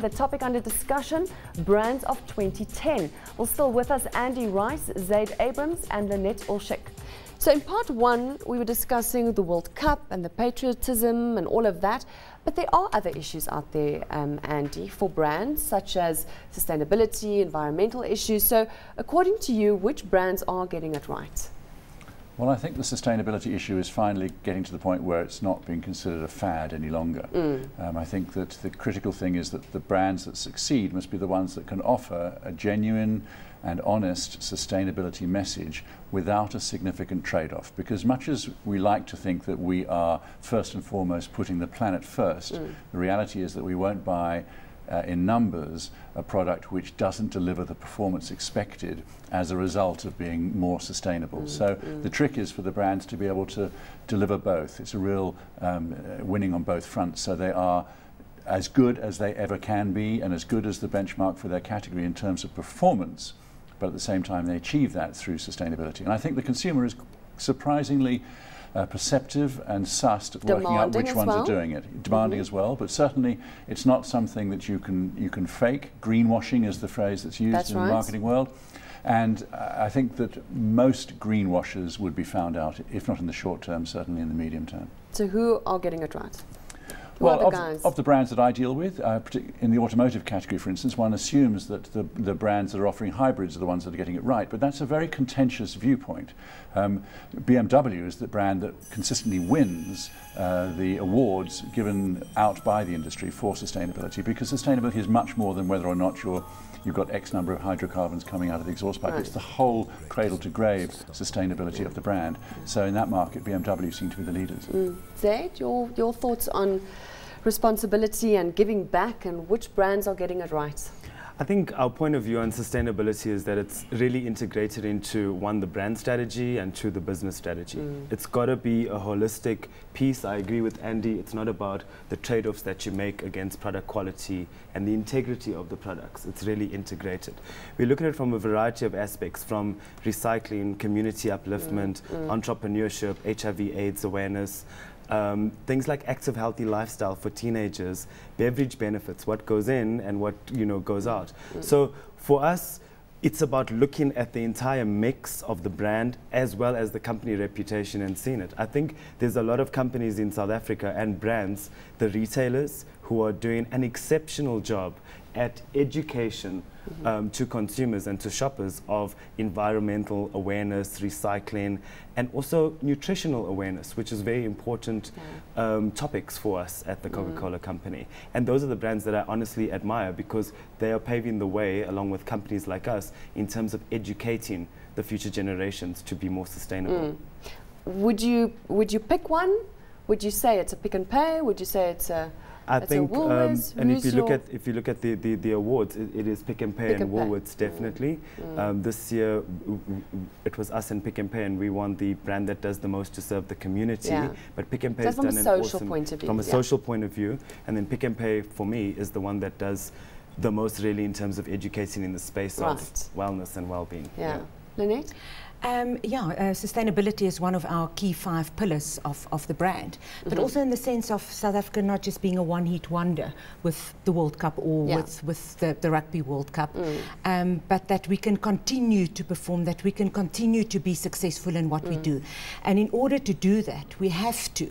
The topic under discussion, brands of 2010. Well, still with us, Andy Rice, Zayd and Lynette Oelschig. So in part one, we were discussing the World Cup and the patriotism and all of that. But there are other issues out there, Andy, for brands, such as sustainability, environmental issues. So according to you, which brands are getting it right? Well, I think the sustainability issue is finally getting to the point where it's not being considered a fad any longer. I think that the critical thing is that the brands that succeed must be the ones that can offer a genuine and honest sustainability message without a significant trade-off. Because much as we like to think that we are first and foremost putting the planet first, the reality is that we won't buy in numbers a product which doesn't deliver the performance expected as a result of being more sustainable. So the trick is for the brands to be able to deliver both. It's a real winning on both fronts. So they are as good as they ever can be and as good as the benchmark for their category in terms of performance, but at the same time they achieve that through sustainability. And I think the consumer is surprisingly perceptive and sussed at working out which ones are doing it. Demanding as well, but certainly it's not something that you can fake. Greenwashing is the phrase that's used in the marketing world. And I think that most greenwashers would be found out, if not in the short term, certainly in the medium term. So who are getting it right? Well, of the brands that I deal with, in the automotive category, for instance, one assumes that the brands that are offering hybrids are the ones that are getting it right, but that's a very contentious viewpoint. BMW is the brand that consistently wins the awards given out by the industry for sustainability, because sustainability is much more than whether or not you've got X number of hydrocarbons coming out of the exhaust pipe. It's the whole cradle-to-grave sustainability of the brand. So in that market, BMW seem to be the leaders. Zayd, your thoughts on responsibility and giving back, and which brands are getting it right? I think our point of view on sustainability is that it's really integrated into, one, the brand strategy, and two, the business strategy. It's got to be a holistic piece. I agree with Andy. It's not about the trade-offs that you make against product quality and the integrity of the products. It's really integrated. We look at it from a variety of aspects, from recycling, community upliftment, entrepreneurship, HIV/AIDS awareness, things like active, healthy lifestyle for teenagers, beverage benefits, what goes in and what goes out. So for us, it's about looking at the entire mix of the brand as well as the company reputation and seeing it. I think there's a lot of companies in South Africa and brands, the retailers, who are doing an exceptional job at education to consumers and to shoppers of environmental awareness, recycling, and also nutritional awareness, which is very important topics for us at the Coca-Cola company. And those are the brands that I honestly admire, because they are paving the way along with companies like us in terms of educating the future generations to be more sustainable. Would you pick one? Would you say it's a Pick and Pay? Would you say it's a I think, and if you look at the awards, it is Pick and Pay and Woolworths, definitely. This year, it was us and Pick and Pay, and we won the brand that does the most to serve the community. But Pick and Pay has done an awesome, from a social point of view, and then Pick and Pay for me is the one that does the most really in terms of educating in the space of wellness and well-being. Lynette? Sustainability is one of our key 5 pillars of the brand, but also in the sense of South Africa not just being a one-hit wonder with the World Cup or with the Rugby World Cup, but that we can continue to perform, that we can continue to be successful in what we do. And in order to do that, we have to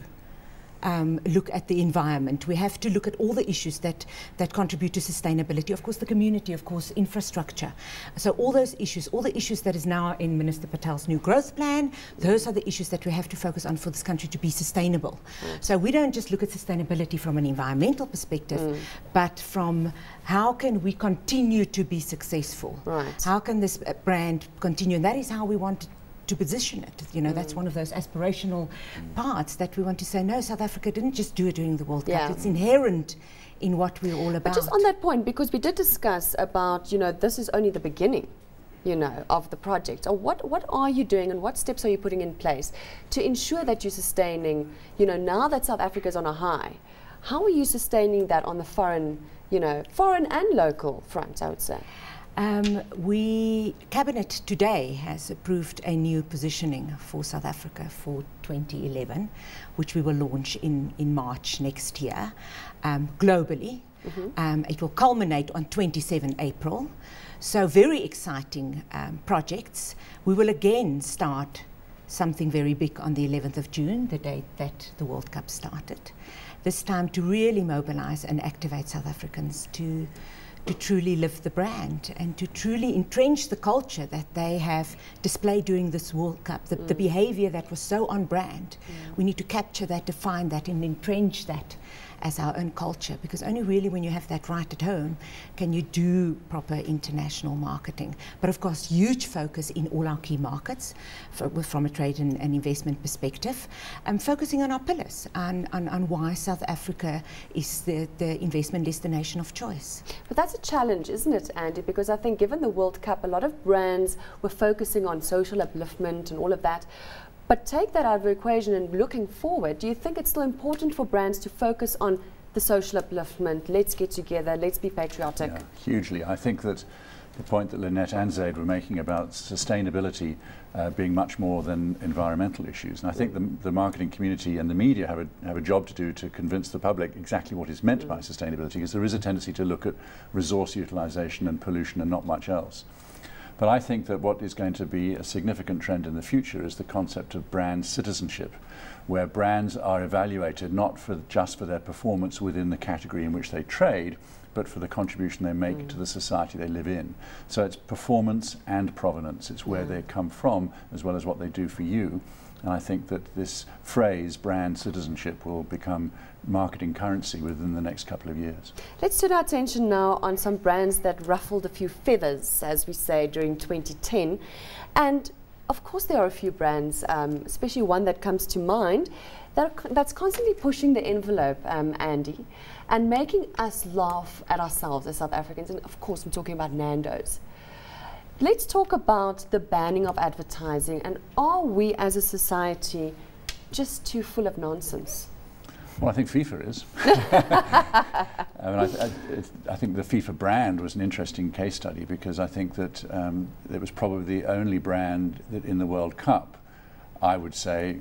look at the environment. We have to look at all the issues that contribute to sustainability. Of course, the community, of course, infrastructure. So all those issues, all the issues that is now in Minister Patel's new growth plan, those are the issues that we have to focus on for this country to be sustainable. So we don't just look at sustainability from an environmental perspective, but from how can we continue to be successful? How can this brand continue? And that is how we want to position it. That's one of those aspirational parts that we want to say, no, South Africa didn't just do it during the World Cup. It's inherent in what we're all about. But just on that point, because we did discuss about, this is only the beginning, of the project. Or what are you doing and what steps are you putting in place to ensure that you're sustaining, now that South Africa is on a high, how are you sustaining that on the foreign and local front, I would say? Cabinet today has approved a new positioning for South Africa for 2011, which we will launch in March next year, globally. It will culminate on 27 April. So very exciting projects. We will again start something very big on the 11th of June, the date that the World Cup started. This time to really mobilize and activate South Africans to truly live the brand and to truly entrench the culture that they have displayed during this World Cup, the behavior that was so on brand. We need to capture that, define that, and entrench that as our own culture, because only really when you have that right at home can you do proper international marketing. But of course, huge focus in all our key markets from a trade and investment perspective, focusing on our pillars, on why South Africa is the investment destination of choice. But that's a challenge, isn't it, Andy? Because I think given the World Cup, a lot of brands were focusing on social upliftment and all of that. But take that out of the equation and looking forward, do you think it's still important for brands to focus on the social upliftment, let's get together, let's be patriotic? Yeah, hugely. I think that the point that Lynette and Zayd were making about sustainability being much more than environmental issues. And I think the marketing community and the media have a job to do to convince the public exactly what is meant by sustainability, because there is a tendency to look at resource utilization and pollution and not much else. But I think that what is going to be a significant trend in the future is the concept of brand citizenship, where brands are evaluated not just for their performance within the category in which they trade, but for the contribution they make to the society they live in. So it's performance and provenance. It's where they come from as well as what they do for you. And I think that this phrase, brand citizenship, will become marketing currency within the next couple of years. Let's turn our attention now on some brands that ruffled a few feathers, as we say, during 2010. And of course there are a few brands, especially one that comes to mind, that's constantly pushing the envelope, Andy, and making us laugh at ourselves as South Africans. And of course I'm talking about Nando's. Let's talk about the banning of advertising, and are we as a society just too full of nonsense? Well, I think FIFA is. I think the FIFA brand was an interesting case study, because I think that it was probably the only brand that in the World Cup, I would say,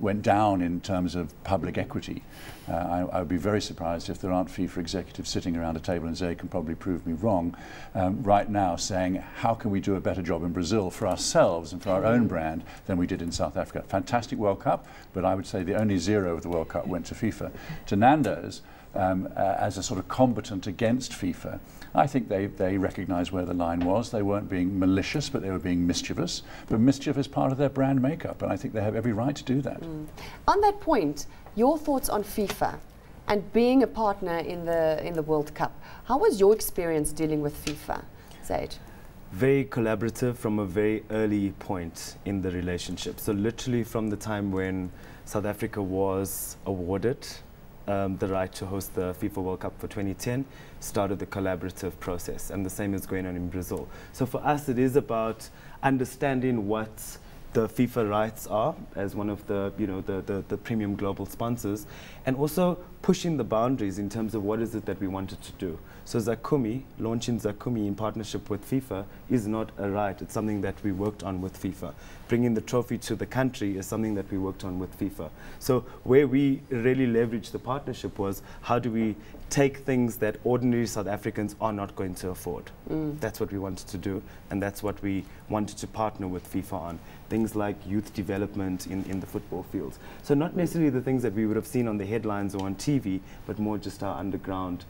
went down in terms of public equity. I would be very surprised if there aren't FIFA executives sitting around a table, and Zayd can probably prove me wrong, right now saying, how can we do a better job in Brazil for ourselves and for our own brand than we did in South Africa? Fantastic World Cup, but I would say the only zero of the World Cup went to FIFA. To Nando's, as a sort of combatant against FIFA, I think they recognised where the line was. They weren't being malicious, but they were being mischievous. But mischief is part of their brand makeup, and I think they have every right to do that. On that point, your thoughts on FIFA and being a partner in the World Cup. How was your experience dealing with FIFA, Zayd? Very collaborative from a very early point in the relationship. So literally from the time when South Africa was awarded the right to host the FIFA World Cup for 2010, started the collaborative process, and the same is going on in Brazil. So for us, it is about understanding what the FIFA rights are as one of the, the premium global sponsors, and also pushing the boundaries in terms of what is it that we wanted to do. So Zakumi, launching Zakumi in partnership with FIFA is not a right, it's something that we worked on with FIFA. Bringing the trophy to the country is something that we worked on with FIFA. So where we really leveraged the partnership was, how do we take things that ordinary South Africans are not going to afford? That's what we wanted to do, and that's what we wanted to partner with FIFA on. Things like youth development in the football fields. So not necessarily the things that we would have seen on the headlines or on TV, but more just our underground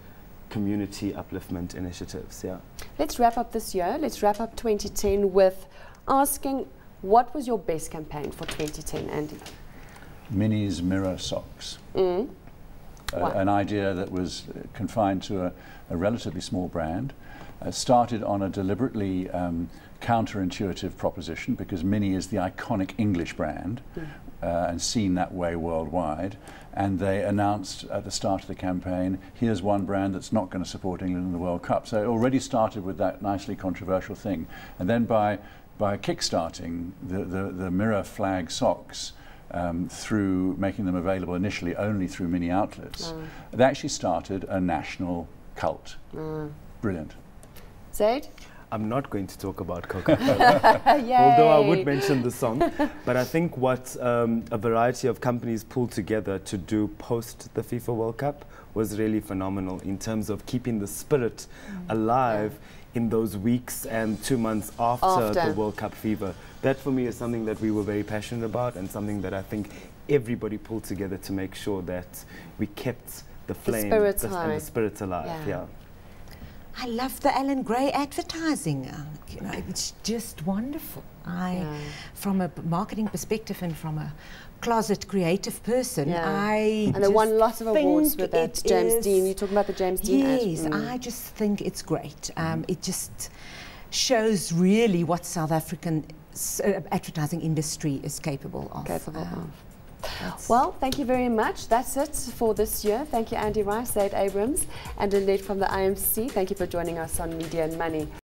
community upliftment initiatives. Yeah. Let's wrap up this year. Let's wrap up 2010 with asking, what was your best campaign for 2010, Andy? Minnie's Mirror Socks. An idea that was confined to a relatively small brand. Started on a deliberately counterintuitive proposition, because Minnie is the iconic English brand and seen that way worldwide. And they announced at the start of the campaign, here's one brand that's not going to support England in the World Cup. So it already started with that nicely controversial thing. And then by kickstarting the Mirror flag socks, through making them available initially only through mini outlets, they actually started a national cult. Brilliant. Zayd? I'm not going to talk about Coca-Cola, although I would mention the song. But I think what a variety of companies pulled together to do post the FIFA World Cup was really phenomenal in terms of keeping the spirit alive in those weeks and 2 months after the World Cup fever. That for me is something that we were very passionate about, and something that I think everybody pulled together to make sure that we kept the flame and the spirits alive. Yeah. I love the Alan Gray advertising. You know, it's just wonderful. From a marketing perspective and from a closet creative person, and they won lots of awards with that. James Dean, you're talking about the James Dean ad. Yes, I just think it's great. It just shows really what South African advertising industry is capable of. Well, thank you very much. That's it for this year. Thank you, Andy Rice, Zayd Abrams, and Lynette from the IMC. Thank you for joining us on Media and Money.